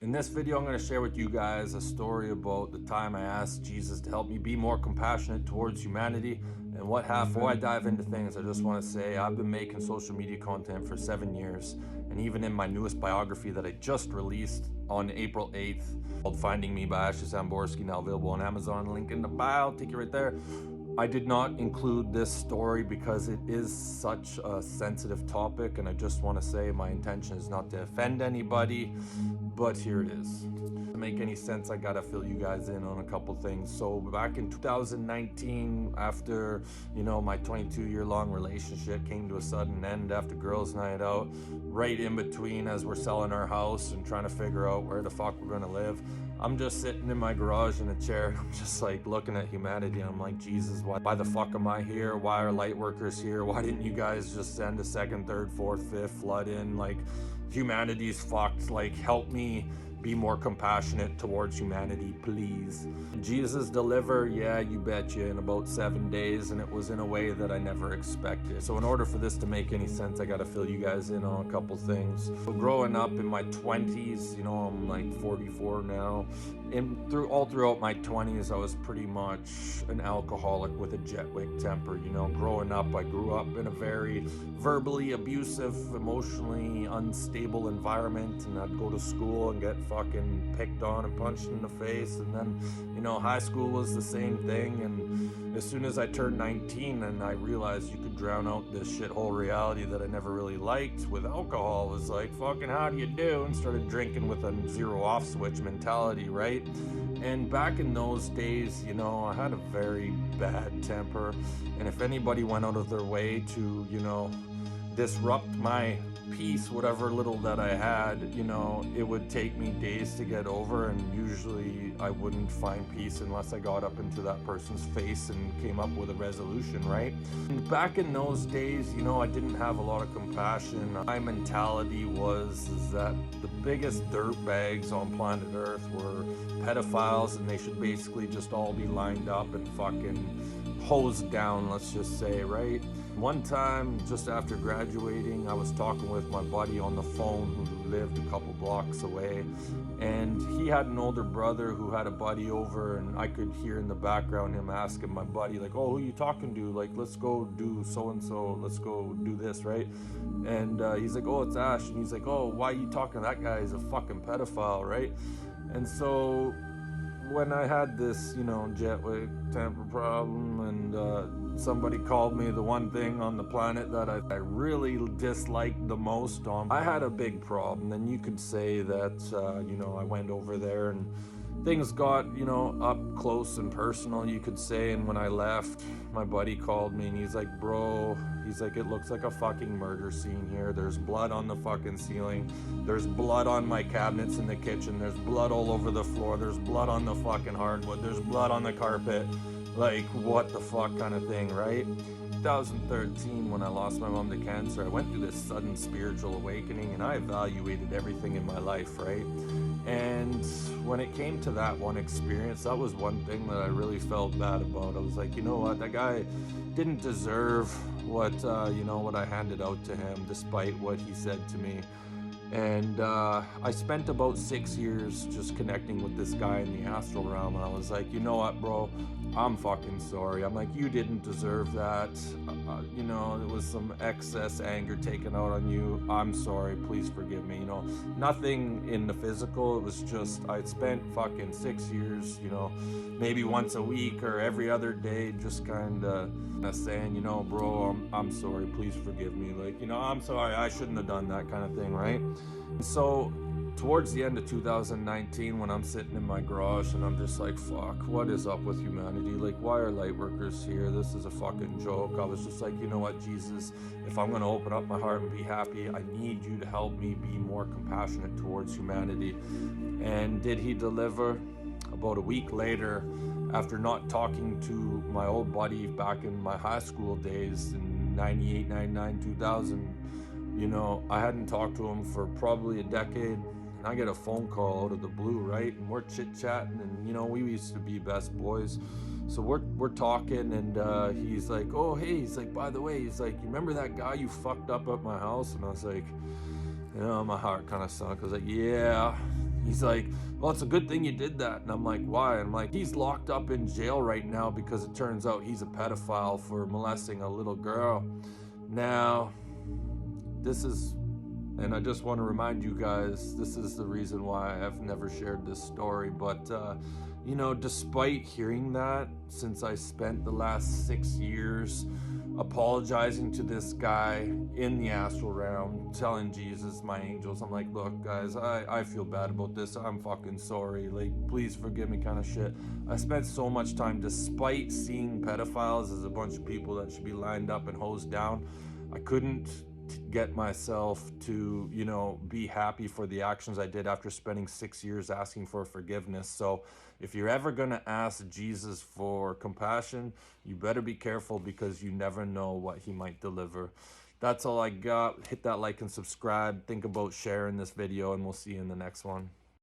In this video, I'm going to share with you guys a story about the time I asked Jesus to help me be more compassionate towards humanity. And what happened. Before I dive into things, I just want to say I've been making social media content for 7 years. And even in my newest biography that I just released on April 8th, called Finding Me by Ashley Samborski, now available on Amazon, link in the bio, take you right there. I did not include this story because it is such a sensitive topic, and I just want to say my intention is not to offend anybody, but here it is. To make any sense, I gotta fill you guys in on a couple things. So back in 2019, after my 22-year-long relationship came to a sudden end after girls' night out, right in between as we're selling our house and trying to figure out where the fuck we're gonna live, I'm just sitting in my garage in a chair. I'm just like looking at humanity. I'm like, Jesus, why the fuck am I here? Why are light workers here? Why didn't you guys just send a second, third, fourth, fifth flood in? Like, humanity's fucked. Like, help me be more compassionate towards humanity, please. Jesus deliver, yeah, you betcha, in about 7 days, and it was in a way that I never expected. So in order for this to make any sense, I gotta fill you guys in on a couple things. So growing up in my 20s, I'm like 44 now, and all throughout my 20s, I was pretty much an alcoholic with a Jetwick temper. Growing up, I grew up in a very verbally abusive, emotionally unstable environment, and I'd go to school and get fucking picked on and punched in the face. And then high school was the same thing, and as soon as I turned 19 and I realized you could drown out this shithole reality that I never really liked with alcohol, it was like, fucking how do you do, and started drinking with a zero off switch mentality, right? And back in those days, I had a very bad temper, and if anybody went out of their way to disrupt my peace, whatever little that I had, it would take me days to get over, and usually I wouldn't find peace unless I got up into that person's face and came up with a resolution, right? And back in those days, I didn't have a lot of compassion. My mentality was that the biggest dirtbags on planet Earth were pedophiles, and they should basically just all be lined up and fucking hosed down, let's just say, right? One time, just after graduating, I was talking with my buddy on the phone who lived a couple blocks away, and he had an older brother who had a buddy over, and I could hear in the background him asking my buddy, like, oh, who are you talking to? Like, let's go do so-and-so, let's go do this, right? And he's like, oh, it's Ash. And he's like, oh, why are you talking to that guy? He's a fucking pedophile, right? And so when I had this, Jetwick temper problem, and somebody called me the one thing on the planet that I really disliked the most on, I had a big problem. And you could say that, I went over there and things got, up close and personal, you could say. And when I left, my buddy called me and he's like, bro, he's like, it looks like a fucking murder scene here. There's blood on the fucking ceiling. There's blood on my cabinets in the kitchen. There's blood all over the floor. There's blood on the fucking hardwood. There's blood on the carpet. Like, what the fuck kind of thing, right? 2013, when I lost my mom to cancer, I went through this sudden spiritual awakening, and I evaluated everything in my life, right? And when it came to that one experience, that was one thing that I really felt bad about. I was like, you know what, that guy didn't deserve what I handed out to him, despite what he said to me. And I spent about 6 years just connecting with this guy in the astral realm, and I was like, you know what, bro, I'm fucking sorry. I'm like, you didn't deserve that. There was some excess anger taken out on you. I'm sorry, please forgive me. Nothing in the physical. It was just, I'd spent fucking 6 years, maybe once a week or every other day, just kind of saying, bro, I'm sorry, please forgive me. Like, I'm sorry, I shouldn't have done that kind of thing, right? And so towards the end of 2019, when I'm sitting in my garage and I'm just like, fuck, what is up with humanity? Like, why are light workers here? This is a fucking joke. I was just like, you know what, Jesus, if I'm going to open up my heart and be happy, I need you to help me be more compassionate towards humanity. And did he deliver? About a week later, after not talking to my old buddy back in my high school days in 98, 99, 2000, I hadn't talked to him for probably a decade. And I get a phone call out of the blue, right? And we're chit-chatting, and we used to be best boys. So we're talking, and he's like, oh, hey, he's like, by the way, he's like, you remember that guy you fucked up at my house? And I was like, my heart kind of sunk. I was like, yeah, He's like, well, it's a good thing you did that. And I'm like, why? And I'm like, he's locked up in jail right now because it turns out he's a pedophile for molesting a little girl. Now, this is, and I just want to remind you guys, this is the reason why I've never shared this story. But, you know, despite hearing that, since I spent the last 6 years apologizing to this guy in the astral realm, telling Jesus, my angels, I'm like, look, guys, I feel bad about this. I'm fucking sorry. Like, please forgive me, kind of shit. I spent so much time, despite seeing pedophiles as a bunch of people that should be lined up and hosed down, I couldn't get myself to, you know, be happy for the actions I did after spending 6 years asking for forgiveness. So if you're ever going to ask Jesus for compassion, you better be careful, because you never know what he might deliver. That's all I got. Hit that like and subscribe. Think about sharing this video, and we'll see you in the next one.